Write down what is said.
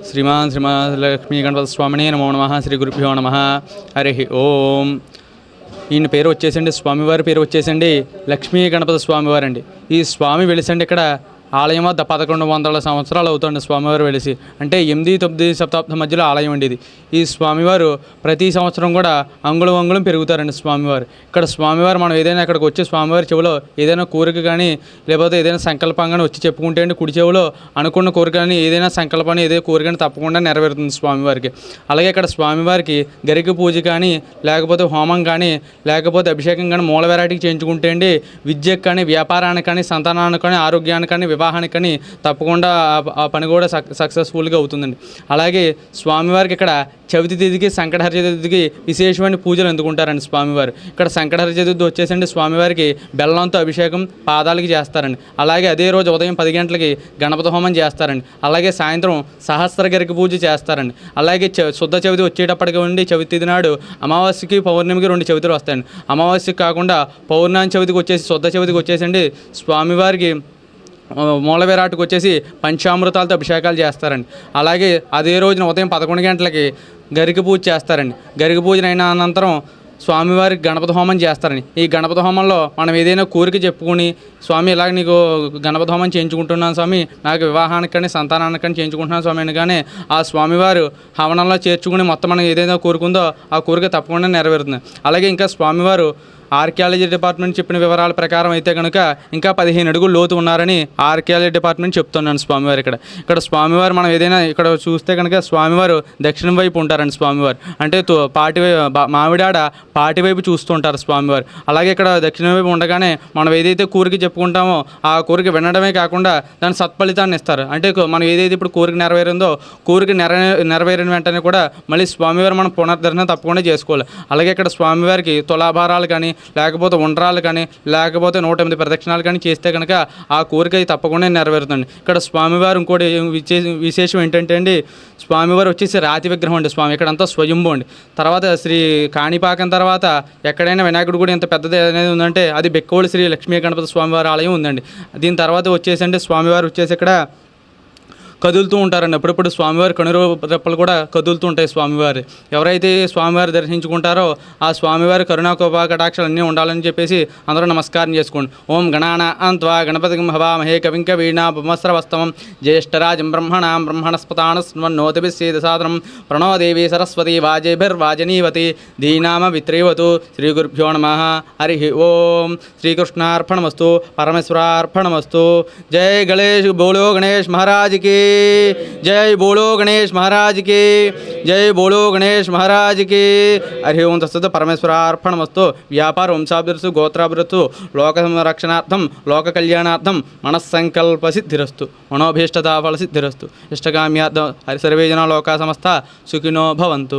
శ్రీలక్ష్మీ గణపతి స్వామిని నమో నమః. శ్రీ గురుభ్యో నమః. హరి ఓం. ఈయన పేరు వచ్చేసండి, స్వామివారి పేరు వచ్చేసండి లక్ష్మీ గణపతి స్వామివారండి. ఈ స్వామి వెలిసండి ఇక్కడ ఆలయం వద్ద 1100 సంవత్సరాలు అవుతుంది స్వామివారు వెలిసి. అంటే 8-9 శతాబ్దం మధ్యలో ఆలయం అండి ఇది. ఈ స్వామివారు ప్రతి సంవత్సరం కూడా అంగుళం పెరుగుతారండి స్వామివారు. ఇక్కడ స్వామివారు మనం ఏదైనా ఇక్కడికి వచ్చి స్వామివారి చెవిలో ఏదైనా కోరిక కానీ లేకపోతే ఏదైనా సంకల్పం కానీ వచ్చి చెప్పుకుంటే అండి, కుడి చెవిలో అనుకున్న కోరిక కానీ ఏదైనా సంకల్పాన్ని ఏదైనా కోరికని తప్పకుండా నెరవేరుతుంది స్వామివారికి. అలాగే ఇక్కడ స్వామివారికి గరిక పూజ కానీ లేకపోతే హోమం కానీ లేకపోతే అభిషేకం కానీ మూల వెరైటీకి చేయించుకుంటే అండి విద్యకు కానీ వ్యాపారానికి కానీ సంతానానికి కానీ ఆరోగ్యానికి కానీ వివాహానికని తప్పకుండా ఆ పని కూడా సక్సెస్ఫుల్గా అవుతుందండి. అలాగే స్వామివారికి ఇక్కడ చవితి తిథికి సంకటహర చతుర్థికి విశేషమైన పూజలు అందుకుంటారండి స్వామివారు. ఇక్కడ సంకటహర చతుర్థి వచ్చేసండి స్వామివారికి బెల్లంతో అభిషేకం పాదాలకి చేస్తారండి. అలాగే అదే రోజు ఉదయం 10 గంటలకి గణపతి హోమం చేస్తారండి. అలాగే సాయంత్రం సహస్ర గరిక పూజ చేస్తారండి. అలాగే శుద్ధ చవితి వచ్చేటప్పటికి ఉండి చవితి తిథి నాడు అమావాస్యకి పౌర్ణమికి 2 చవితులు వస్తాయండి. అమావాస్యకి కాకుండా పౌర్ణమి చవితికి వచ్చేసి శుద్ధ చవితికి వచ్చేసండి స్వామివారికి మూల విరాట్కి వచ్చేసి పంచామృతాలతో అభిషేకాలు చేస్తారండి. అలాగే అదే రోజున ఉదయం 11 గంటలకి గరిక పూజ చేస్తారండి. గరిక పూజ అయిన అనంతరం స్వామివారికి గణపతి హోమం చేస్తారండి. ఈ గణపతి హోమంలో మనం ఏదైనా కోరిక చెప్పుకుని, స్వామి ఇలాగ నీకు గణపతి హోమం చేయించుకుంటున్నాను స్వామి, నాకు వివాహానికి కానీ సంతానానికి కానీ చేయించుకుంటున్నాను స్వామి అనగానే ఆ స్వామివారు హవనంలో చేర్చుకుని మొత్తం మనం ఏదైనా కోరుకుందో ఆ కోరిక తప్పకుండా నెరవేరుతుంది. అలాగే ఇంకా స్వామివారు ఆర్కియాలజీ డిపార్ట్మెంట్ చెప్పిన వివరాల ప్రకారం అయితే కనుక ఇంకా 15 అడుగులు లోతు ఉన్నారని ఆర్కియాలజీ డిపార్ట్మెంట్ చెప్తున్నాను స్వామివారు. ఇక్కడ స్వామివారు మనం ఏదైనా ఇక్కడ చూస్తే కనుక స్వామివారు దక్షిణం వైపు ఉంటారండి స్వామివారు. అంటే మామిడాడ పాటి వైపు చూస్తూ ఉంటారు స్వామివారు. అలాగే ఇక్కడ దక్షిణం వైపు ఉండగానే మనం ఏదైతే కోరిక చెప్పుకుంటామో ఆ కోరిక వినడమే కాకుండా దాని సత్ఫలితాన్ని ఇస్తారు. అంటే మనం ఏదైతే ఇప్పుడు కోరిక నెరవేరిందో కోరిక నెరవేరిన వెంటనే కూడా మళ్ళీ స్వామివారు మనం పునర్దర్శనం తప్పకుండా చేసుకోవాలి. అలాగే ఇక్కడ స్వామివారికి తులాభారాలు కానీ లేకపోతే ఉండ్రాలు కానీ లేకపోతే 108 ప్రదక్షిణాలు కానీ చేస్తే కనుక ఆ కోరిక తప్పకుండా నెరవేరుతుంది. ఇక్కడ స్వామివారు ఇంకోటి విశేషం ఏంటంటే అండి, స్వామివారు వచ్చేసి రాతి విగ్రహం అండి స్వామి. ఇక్కడంతా స్వయంభూ అండి. తర్వాత శ్రీ కాణిపాకం తర్వాత ఎక్కడైనా వినాయకుడు కూడా ఇంత పెద్దది అనేది ఉందంటే అది బెక్కోళ్ళు శ్రీ లక్ష్మీ గణపతి స్వామివారి ఆలయం ఉందండి. దీని తర్వాత వచ్చేసి అంటే స్వామివారు వచ్చేసి ఇక్కడ కదులుతూ ఉంటారండి. అప్పుడప్పుడు స్వామివారి కనురెప్పలు కూడా కదులుతూ ఉంటాయి స్వామివారి. ఎవరైతే స్వామివారి దర్శించుకుంటారో ఆ స్వామివారి కరుణాకోప కటాక్షాలు అన్నీ ఉండాలని చెప్పేసి అందరూ నమస్కారం చేసుకోండి. ఓం గణానాం త్వా గణపతిం హవామహే కవిం కవీనాముపమస్రవస్తమం జ్యేష్ఠరాజం బ్రహ్మణస్పతాన శృణ్వన్నోతిభిస్సేదసాదనం ప్రణో దేవి సరస్వతి వాజేభిర్వాజనీవతి ధీనామ విత్రీవతు. శ్రీ గురుభ్యో నమః. హరి ఓం. శ్రీకృష్ణార్పణమస్తు. పరమేశ్వరార్పణమస్తు. జై గణేష్. బోలో గణేష్ మహారాజ్ की जय. बोलो गणेश महाराज की जय. बोलो गणेश महाराज की. हरि ओं तत्सत्. परमेश्वरार्पणमस्तु. व्यापार वंशाभिवृद्धि गोत्राभिवृद्धि लोक संरक्षणार्थं लोक कल्याणार्थं मनस्संकल्पसिद्धिरस्तु मनोभीष्टताफलसिद्धिरस्तु इष्टकाम्यार्थं सर्वे जना लोका समस्ता सुखिनो भवन्तु.